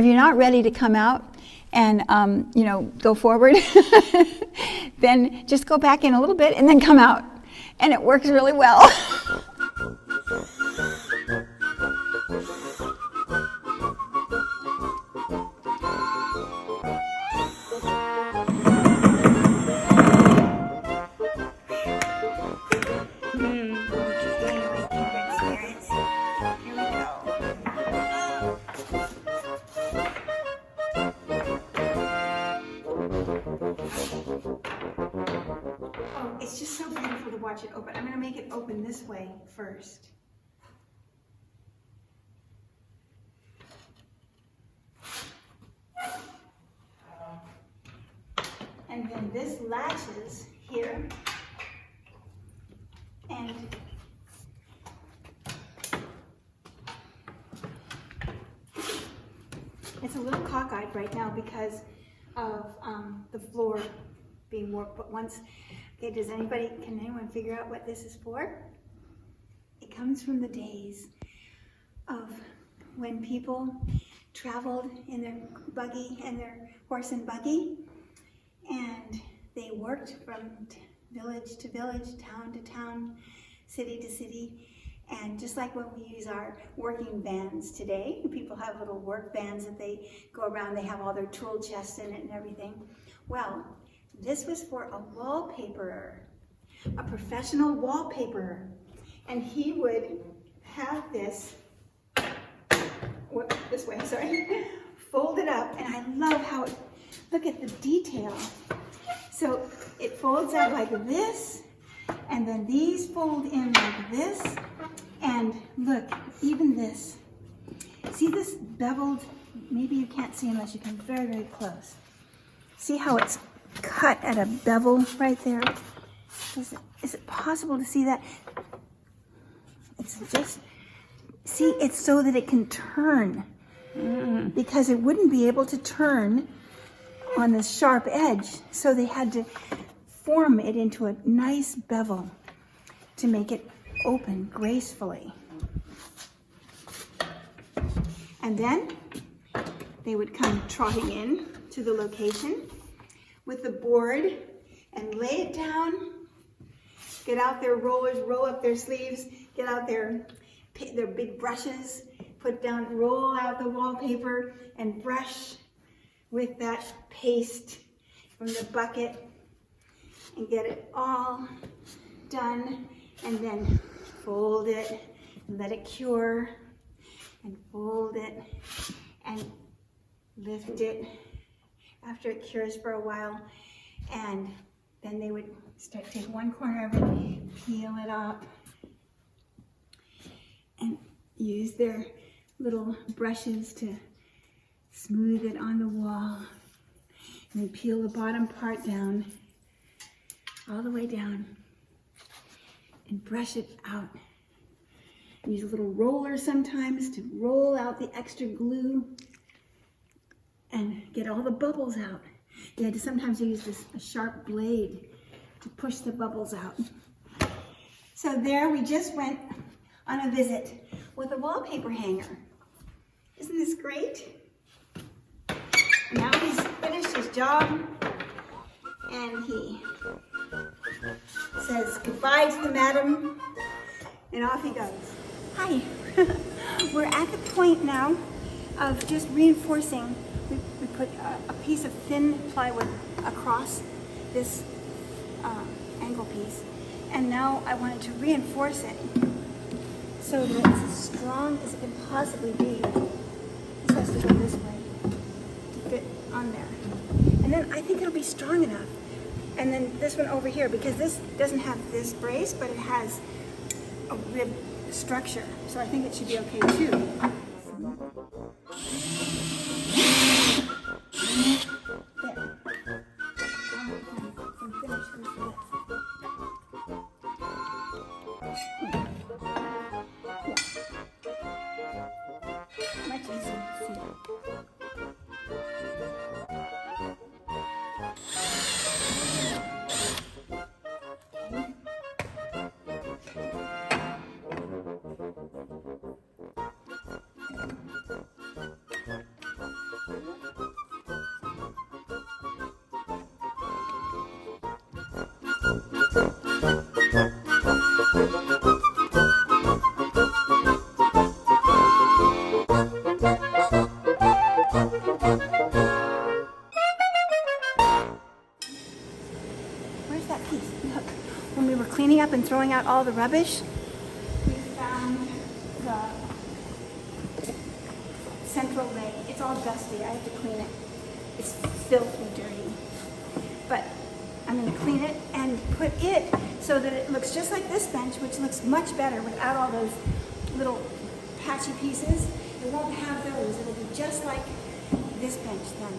if you're not ready to come out and, go forward, then just go back in a little bit and then come out. And it works really well. Oh, it's just so beautiful to watch it open. I'm going to make it open this way first. And then this latches here. And it's a little cockeyed right now because of the floor being warped, but once, okay, can anyone figure out what this is for? It comes from the days of when people traveled in their buggy and their horse and buggy, and they worked from village to village, town to town, city to city. And just like when we use our working vans today, people have little work vans that they go around, they have all their tool chests in it and everything. Well, this was for a wallpaperer, a professional wallpaperer. And he would have this, this way, sorry, fold it up. And I love how it, look at the detail. So it folds out like this, and then these fold in like this. And look, even this. See this beveled, maybe you can't see unless you come very, very close. See how it's cut at a bevel right there? Is it possible to see that? It's just, see, it's so that it can turn. Because it wouldn't be able to turn on this sharp edge. So they had to form it into a nice bevel to make it open gracefully. And then they would come trotting in to the location with the board and lay it down, get out their rollers, roll up their sleeves, get out their big brushes, put down, roll out the wallpaper and brush with that paste from the bucket and get it all done, and then fold it and let it cure, and fold it and lift it after it cures for a while. And then they would take one corner of it, peel it up, and use their little brushes to smooth it on the wall, and then peel the bottom part down, all the way down, and brush it out. Use a little roller sometimes to roll out the extra glue and get all the bubbles out. You had to sometimes use a sharp blade to push the bubbles out. So there we just went on a visit with a wallpaper hanger. Isn't this great? Now he's finished his job and he says goodbye to the madam and off he goes. Hi. We're at the point now of just reinforcing. We put a piece of thin plywood across this angle piece, and now I wanted to reinforce it so that it's as strong as it can possibly be. This has to go this way to fit on there. And then I think it'll be strong enough. And then this one over here, because this doesn't have this brace, but it has a rib structure. So I think it should be okay too. Much easier to see. Where's that piece? Look, when we were cleaning up and throwing out all the rubbish, we found the central leg. It's all dusty. I have to clean it. It's filthy dirty. But I'm going to clean it and put it so that it looks just like this bench, which looks much better without all those little patchy pieces. It won't have those. It'll be just like this bench then,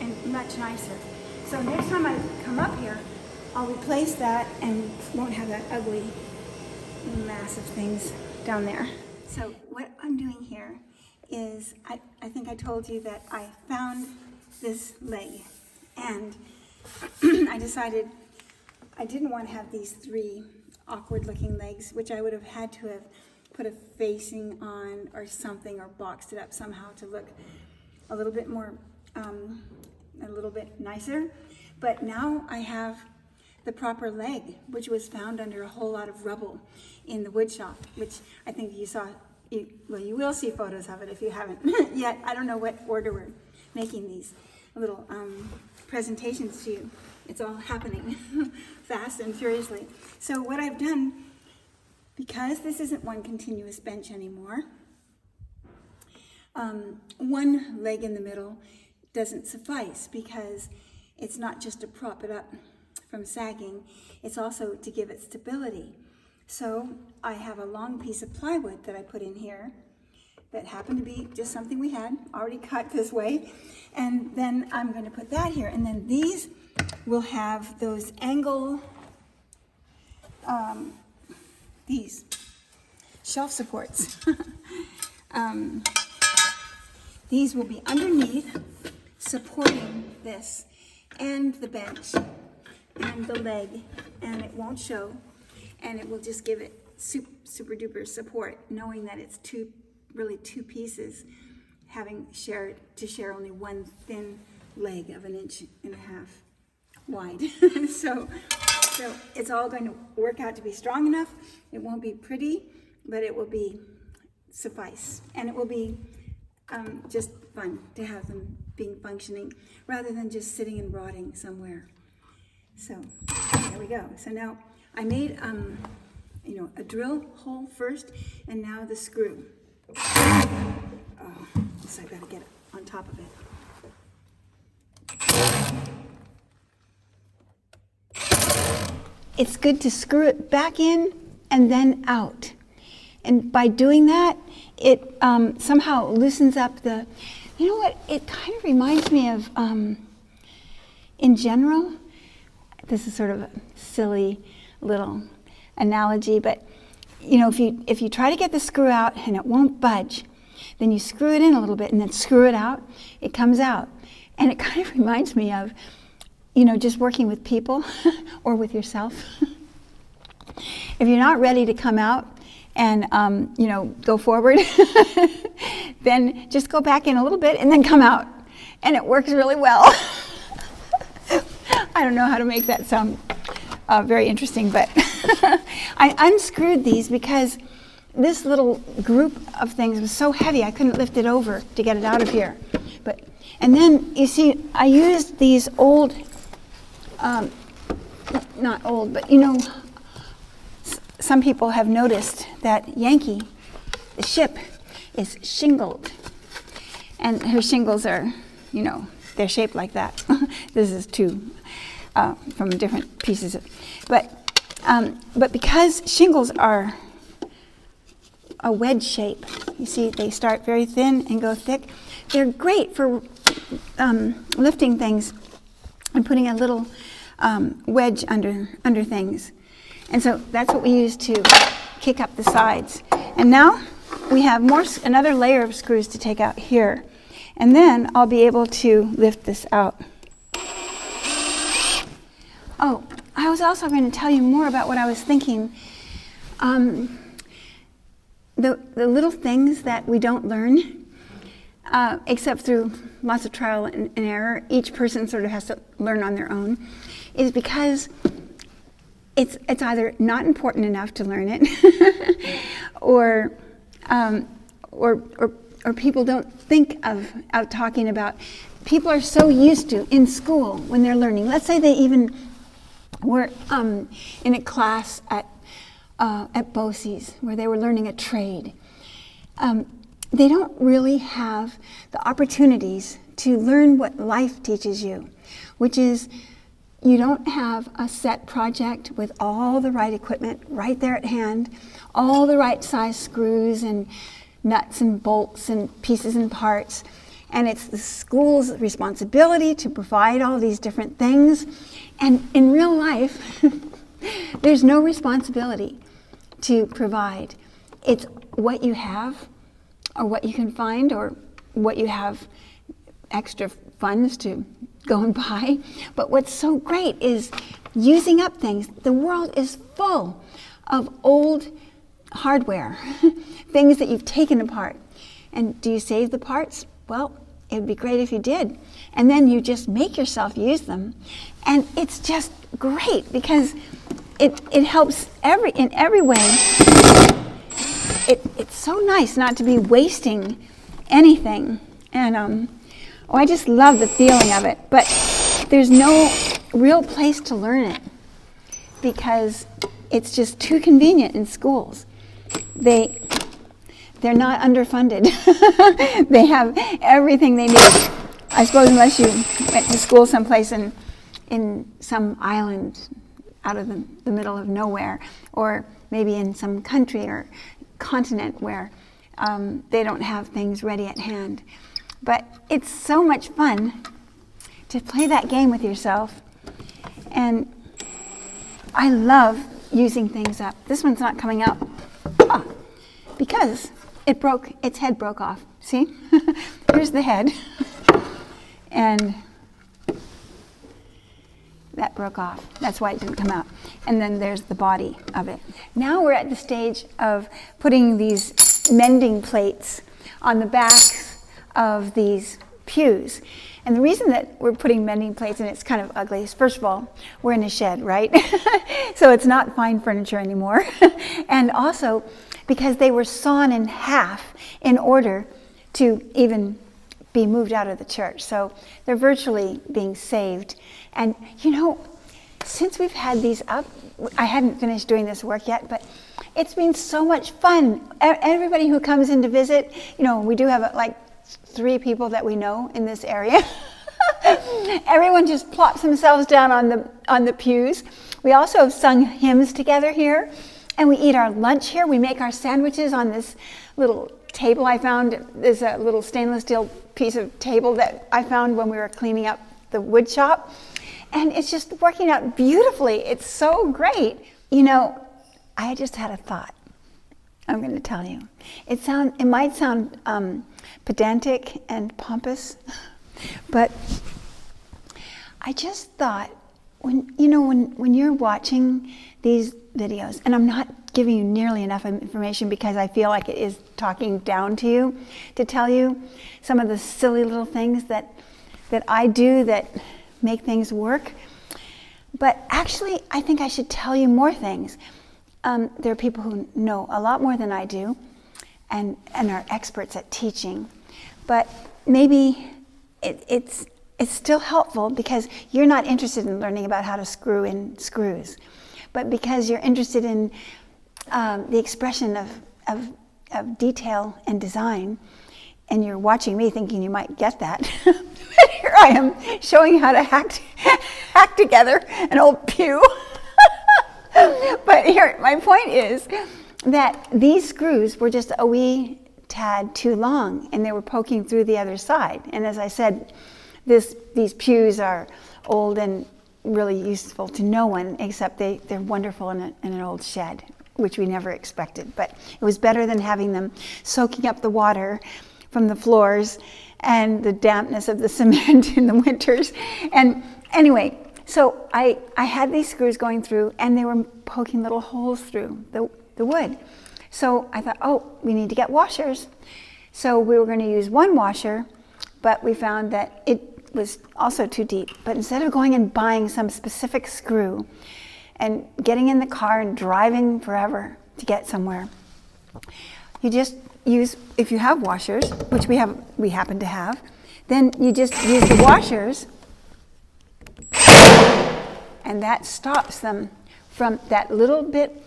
and much nicer. So next time I come up here, I'll replace that and won't have that ugly mass of things down there. So what I'm doing here is, I think I told you that I found this leg, and I decided I didn't want to have these three awkward looking legs, which I would have had to have put a facing on or something, or boxed it up somehow to look a little bit more, a little bit nicer. But now I have the proper leg, which was found under a whole lot of rubble in the wood shop, which I think you saw. Well, you will see photos of it if you haven't yet. I don't know what order we're making these little presentations to you. It's all happening fast and furiously. So what I've done, because this isn't one continuous bench anymore, one leg in the middle doesn't suffice, because it's not just to prop it up from sagging, it's also to give it stability. So I have a long piece of plywood that I put in here that happened to be just something we had already cut this way, and then I'm going to put that here, and then these will have those angle, these shelf supports. These will be underneath, supporting this and the bench and the leg, and it won't show, and it will just give it super duper support, knowing that it's really two pieces, having share only one thin leg of 1.5 inches wide. so it's all going to work out to be strong enough. It won't be pretty, but it will be suffice, and it will be just fun to have them being functioning rather than just sitting and rotting somewhere. So there we go. So now I made a drill hole first, and now the screw. Oh, so I gotta get it on top of it. It's good to screw it back in and then out. And by doing that, it somehow loosens up the, you know what, it kind of reminds me of, in general, this is sort of a silly little analogy, but if you try to get the screw out and it won't budge, then you screw it in a little bit and then screw it out, it comes out. And it kind of reminds me of, just working with people or with yourself. If you're not ready to come out and, go forward, then just go back in a little bit and then come out. And it works really well. I don't know how to make that sound very interesting, but I unscrewed these because this little group of things was so heavy I couldn't lift it over to get it out of here. And then, you see, I used these old, not old, but some people have noticed that Yankee, the ship, is shingled. And her shingles are, they're shaped like that. This is two from different pieces. But because shingles are a wedge shape, you see, they start very thin and go thick. They're great for lifting things and putting a little wedge under things. And so that's what we use to kick up the sides. And now we have another layer of screws to take out here. And then I'll be able to lift this out. Oh, I was also going to tell you more about what I was thinking. The little things that we don't learn, except through lots of trial and error. Each person sort of has to learn on their own, is because it's either not important enough to learn it, or people don't think of talking about. People are so used to in school when they're learning. Let's say they even were in a class at BOCES where they were learning a trade. They don't really have the opportunities to learn what life teaches you, which is you don't have a set project with all the right equipment right there at hand, all the right size screws and nuts and bolts and pieces and parts. And it's the school's responsibility to provide all these different things. And in real life, there's no responsibility to provide. It's what you have, or what you can find, or what you have extra funds to go and buy. But what's so great is using up things. The world is full of old hardware, things that you've taken apart. And do you save the parts? Well, it would be great if you did. And then you just make yourself use them. And it's just great because it helps in every way. It's so nice not to be wasting anything. And I just love the feeling of it. But there's no real place to learn it because it's just too convenient in schools. They're not underfunded. They have everything they need. I suppose unless you went to school someplace in some island out of the middle of nowhere, or maybe in some country or continent where they don't have things ready at hand. But it's so much fun to play that game with yourself. And I love using things up. This one's not coming out because its head broke off. See? Here's the head. And that broke off. That's why it didn't come out. And then there's the body of it. Now we're at the stage of putting these mending plates on the backs of these pews. And the reason that we're putting mending plates, and it's kind of ugly, is first of all, we're in a shed, right? So it's not fine furniture anymore. And also because they were sawn in half in order to even be moved out of the church. So they're virtually being saved. And you know, since we've had these up, I hadn't finished doing this work yet, but it's been so much fun. Everybody who comes in to visit, you know, we do have like 3 people that we know in this area. Everyone just plops themselves down on the pews. We also have sung hymns together here, and we eat our lunch here. We make our sandwiches on this little table I found. There's a little stainless steel piece of table that I found when we were cleaning up the wood shop. And it's just working out beautifully. It's so great. You know, I just had a thought. I'm going to tell you. It might sound pedantic and pompous, but I just thought when you're watching these videos, and I'm not giving you nearly enough information because I feel like it is talking down to you to tell you some of the silly little things that I do that make things work. But actually, I think I should tell you more things. There are people who know a lot more than I do and are experts at teaching. But maybe it's still helpful because you're not interested in learning about how to screw in screws, but because you're interested in the expression of detail and design, and you're watching me thinking you might get that. Here I am showing how to hack together an old pew. But here, my point is that these screws were just a wee tad too long, and they were poking through the other side. And as I said, these pews are old and really useful to no one, except they're wonderful in an old shed, which we never expected. But it was better than having them soaking up the water from the floors and the dampness of the cement in the winters. And anyway, so I had these screws going through, and they were poking little holes through the wood. So I thought, oh, we need to get washers. So we were going to use one washer, but we found that it was also too deep. But instead of going and buying some specific screw and getting in the car and driving forever to get somewhere, you just use, if you have washers, which we happen to have, then you just use the washers, and that stops them from that little bit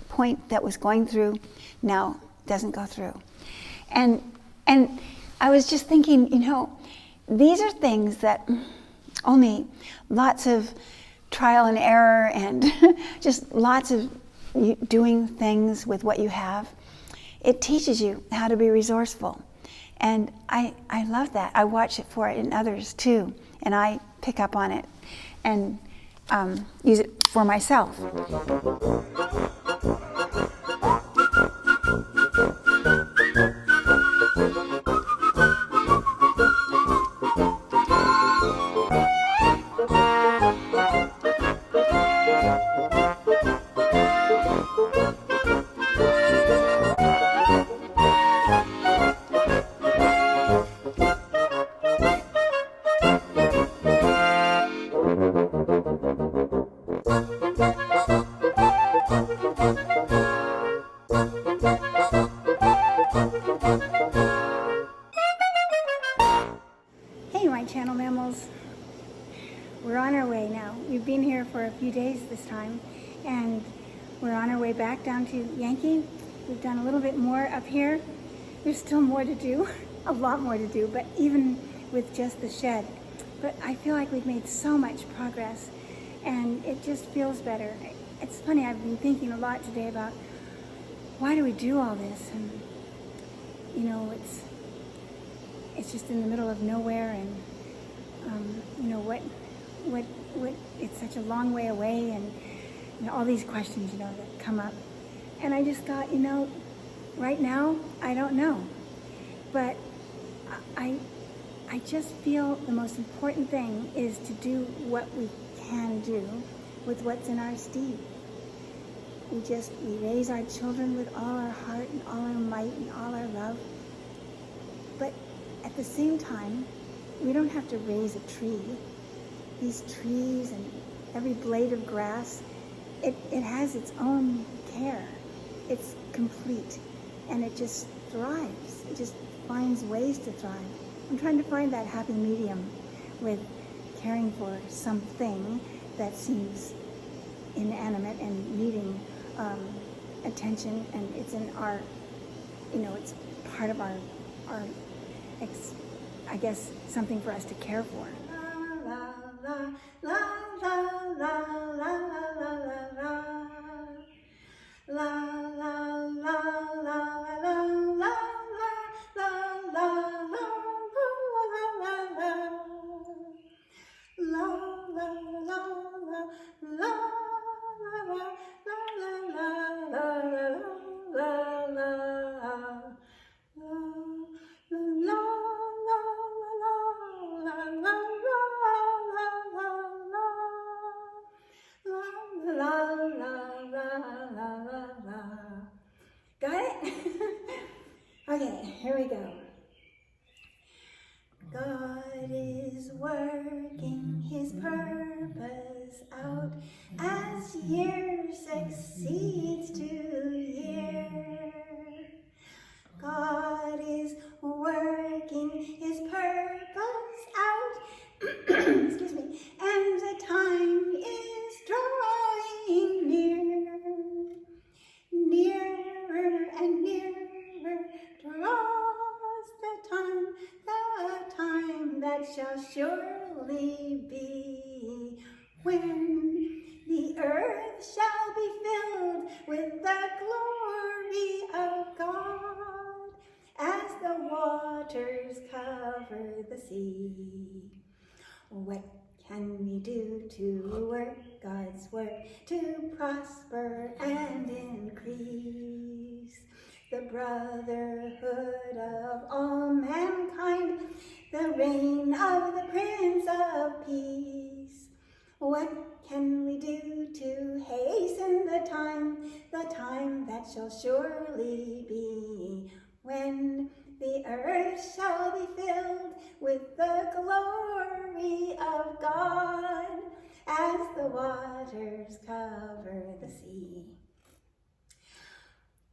point that was going through, now doesn't go through. And I was just thinking, these are things that only lots of trial and error and just lots of doing things with what you have. It teaches you how to be resourceful. And I love that. I watch it for it in others too. And I pick up on it and use it for myself. Channel mammals, we're on our way now. We've been here for a few days this time, and we're on our way back down to Yankee. We've done a little bit more up here. There's still more to do, a lot more to do, but even with just the shed. But I feel like we've made so much progress, and it just feels better. It's funny, I've been thinking a lot today about why do we do all this, and it's just in the middle of nowhere, and what it's such a long way away, and all these questions that come up. And I just thought, right now I don't know, but I just feel the most important thing is to do what we can do with what's in our steed. We raise our children with all our heart and all our might and all our love, but at the same time, we don't have to raise a tree. These trees and every blade of grass, it has its own care. It's complete, and it just thrives. It just finds ways to thrive. I'm trying to find that happy medium with caring for something that seems inanimate and needing attention, and it's in our, it's part of our I guess something for us to care for. La la la la la la la la la la la Got it? Okay, here we go. God is working his purpose out as year succeeds to year. God is working his purpose out, excuse me, and the time is drawing near. Nearer and nearer draws the time that shall surely be, when the earth shall be filled with the glory of God, as the waters cover the sea. What can we do to work God's work to prosper and increase the brotherhood of all mankind, the reign of the Prince of Peace? What can we do to hasten the time that shall surely be, when the earth shall be filled with the glory of God as the waters cover the sea.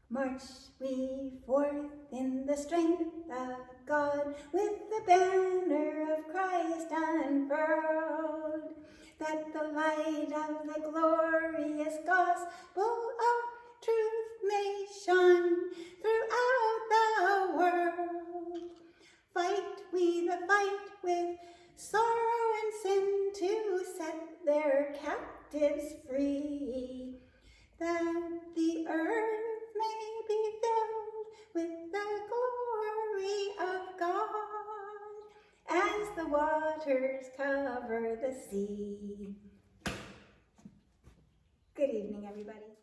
March we forth in the strength of God with the banner of Christ unfurled, that the light of the glorious gospel of truth may shine throughout the world. Fight we the fight with sorrow and sin to set their captives free, that the earth may be filled with the glory of God as the waters cover the sea. Good evening, everybody.